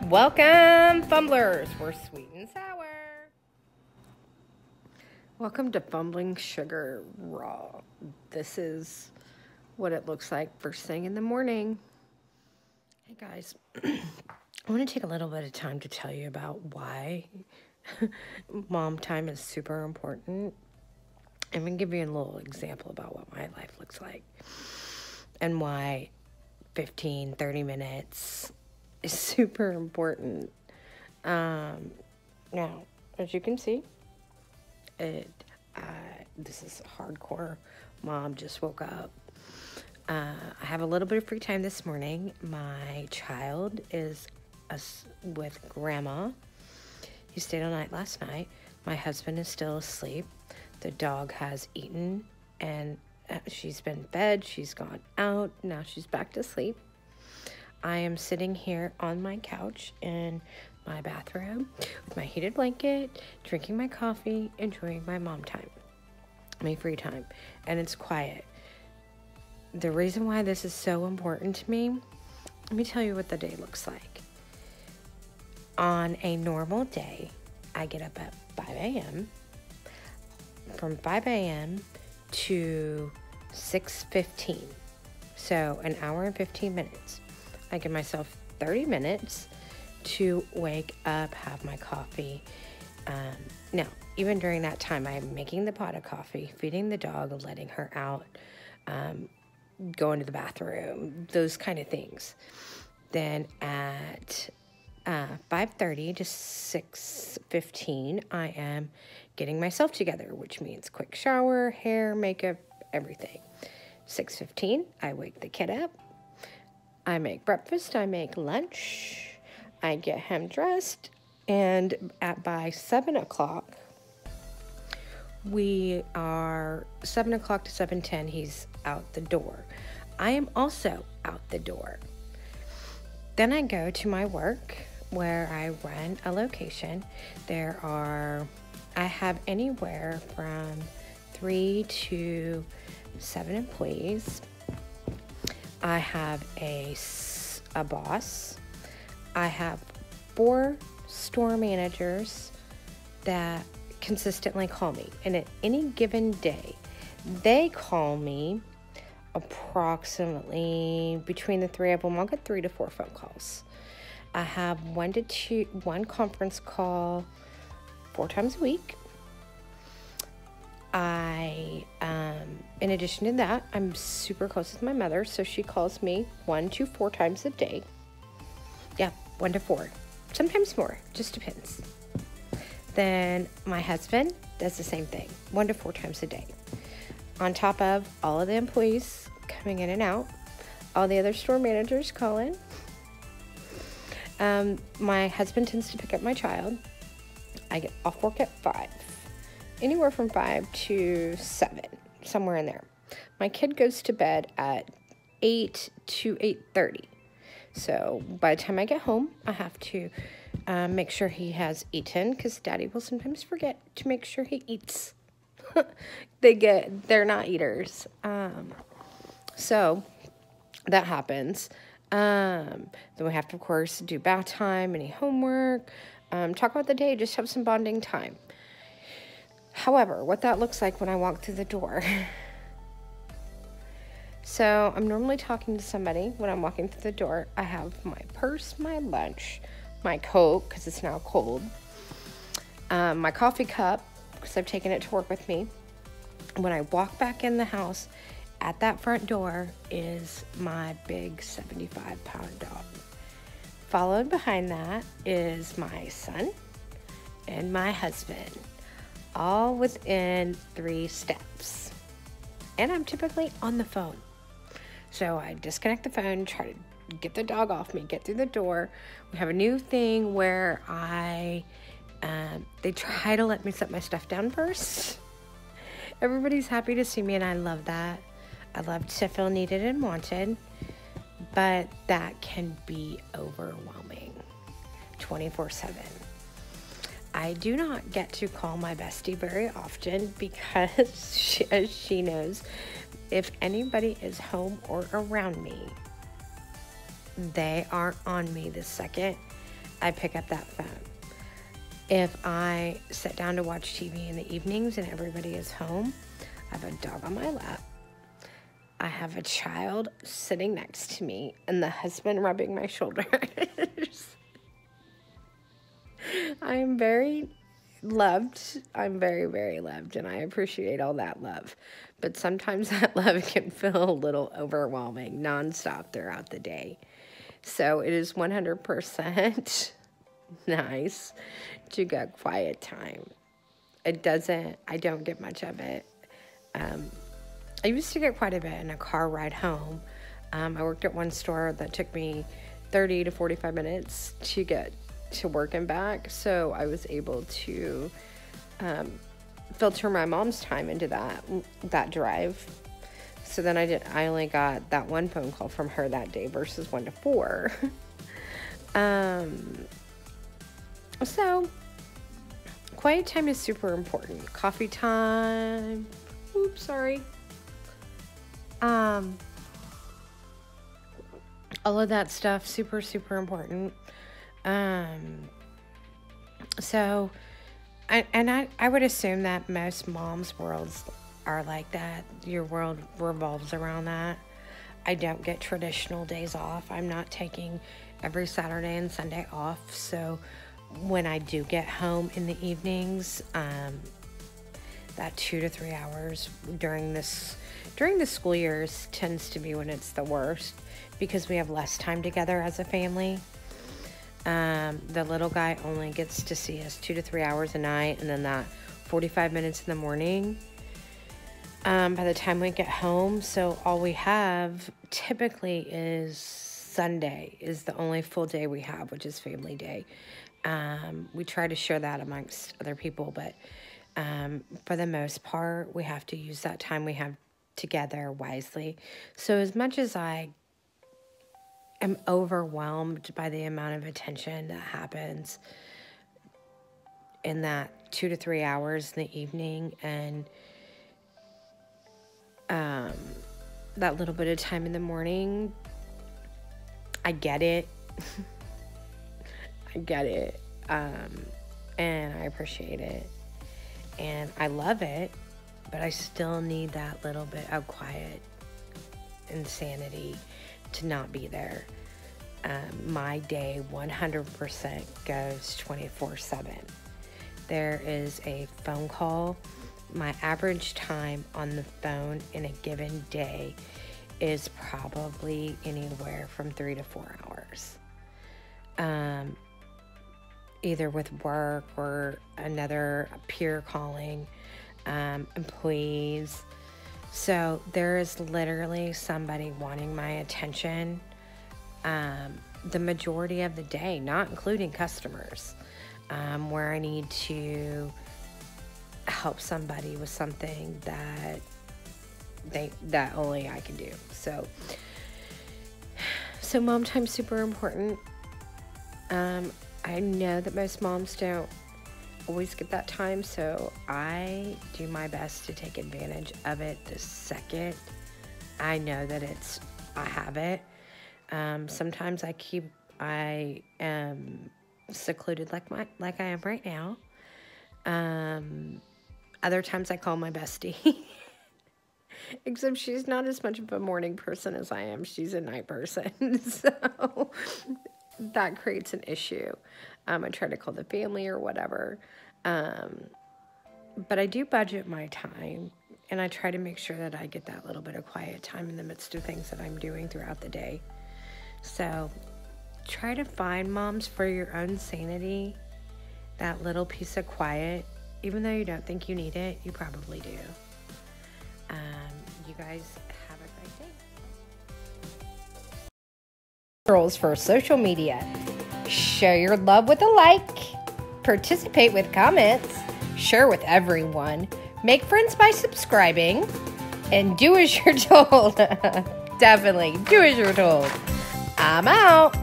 Welcome, Fumblers. We're sweet and sour. Welcome to Fumbling Sugar Raw. This is what it looks like first thing in the morning. Hey guys, I want to take a little bit of time to tell you about why mom time is super important. I'm going to give you a little example about what my life looks like and why 15-30 minutes is super important. Now, as you can see, this is hardcore. Mom just woke up. I have a little bit of free time this morning. My child is with grandma. He stayed all night last night. My husband is still asleep. The dog has eaten and she's been fed. She's gone out. Now she's back to sleep. I am sitting here on my couch in my bathroom with my heated blanket, drinking my coffee, enjoying my mom time, my free time, and it's quiet. The reason why this is so important to me, let me tell you what the day looks like. On a normal day, I get up at 5 a.m. From 5 a.m. to 6:15, so an hour and 15 minutes. I give myself 30 minutes to wake up, have my coffee. Now, even during that time, I'm making the pot of coffee, feeding the dog, letting her out, going to the bathroom, those kind of things. Then at 5:30 to 6:15, I am getting myself together, which means quick shower, hair, makeup, everything. 6:15, I wake the kid up. I make breakfast, I make lunch, I get him dressed, and by 7 o'clock, we are 7 o'clock to 7:10, he's out the door. I am also out the door. Then I go to my work where I run a location. I have anywhere from 3 to 7 employees. I have a boss. I have 4 store managers that consistently call me. And at any given day, they call me approximately, between the 3 of them, I'll get 3 to 4 phone calls. I have 1 to 2, 1 conference call 4 times a week. In addition to that, I'm super close with my mother, so she calls me 1 to 4 times a day. Yeah, 1 to 4. Sometimes more, just depends. Then my husband does the same thing, 1 to 4 times a day. On top of all of the employees coming in and out, all the other store managers call in. My husband tends to pick up my child. I get off work at 5. Anywhere from 5 to 7, somewhere in there. My kid goes to bed at 8 to 8:30. So by the time I get home, I have to make sure he has eaten, because Daddy will sometimes forget to make sure he eats. They're not eaters. So that happens. Then we have to, of course, do bath time, any homework, talk about the day, just have some bonding time. However, what that looks like when I walk through the door. So I'm normally talking to somebody when I'm walking through the door. I have my purse, my lunch, my Coke, because it's now cold, my coffee cup, because I've taken it to work with me. When I walk back in the house, at that front door is my big 75-pound dog. Followed behind that is my son and my husband, all within 3 steps. And I'm typically on the phone. So I disconnect the phone, try to get the dog off me, get through the door. We have a new thing where they try to let me set my stuff down first. Everybody's happy to see me, and I love that. I love to feel needed and wanted, but that can be overwhelming 24/7. I do not get to call my bestie very often because, as she knows, if anybody is home or around me, they are on me the second I pick up that phone. If I sit down to watch TV in the evenings and everybody is home, I have a dog on my lap. I have a child sitting next to me and the husband rubbing my shoulders. I am very loved. I'm very, very loved, and I appreciate all that love. But sometimes that love can feel a little overwhelming nonstop throughout the day. So it is 100% nice to get quiet time. I don't get much of it. I used to get quite a bit in a car ride home. I worked at one store that took me 30 to 45 minutes to get to work and back. So I was able to filter my mom's time into that drive. So then I only got that one phone call from her that day versus 1 to 4. So quiet time is super important. Coffee time. Oops, sorry. All of that stuff, super, super important. So, I would assume that most moms' worlds are like that. Your world revolves around that. I don't get traditional days off. I'm not taking every Saturday and Sunday off. So when I do get home in the evenings, that 2 to 3 hours during the school years tends to be when it's the worst, because we have less time together as a family. The little guy only gets to see us 2 to 3 hours a night, and then that 45 minutes in the morning by the time we get home. So all we have typically is Sunday is the only full day we have, which is family day. We try to share that amongst other people, but for the most part, we have to use that time we have together wisely. So as much as I am overwhelmed by the amount of attention that happens in that 2 to 3 hours in the evening, and that little bit of time in the morning, I get it. I get it. And I appreciate it. And I love it, but I still need that little bit of quiet insanity to not be there. My day 100% goes 24/7. There is a phone call. My average time on the phone in a given day is probably anywhere from 3 to 4 hours. Either with work or another peer calling, employees. So there is literally somebody wanting my attention the majority of the day, not including customers, where I need to help somebody with something that only I can do. So mom time's super important. I know that most moms don't always get that time, so I do my best to take advantage of it the second I know that I have it. Sometimes I am secluded like I am right now. Other times I call my bestie. Except she's not as much of a morning person as I am. She's a night person. So that creates an issue. I try to call the family or whatever. But I do budget my time, and I try to make sure that I get that little bit of quiet time in the midst of things that I'm doing throughout the day. So try to find, moms, for your own sanity, that little piece of quiet. Even though you don't think you need it, you probably do. You guys have a great day. Girls for social media. Show your love with a like. Participate with comments. Share with everyone. Make friends by subscribing. And do as you're told. Definitely do as you're told. I'm out.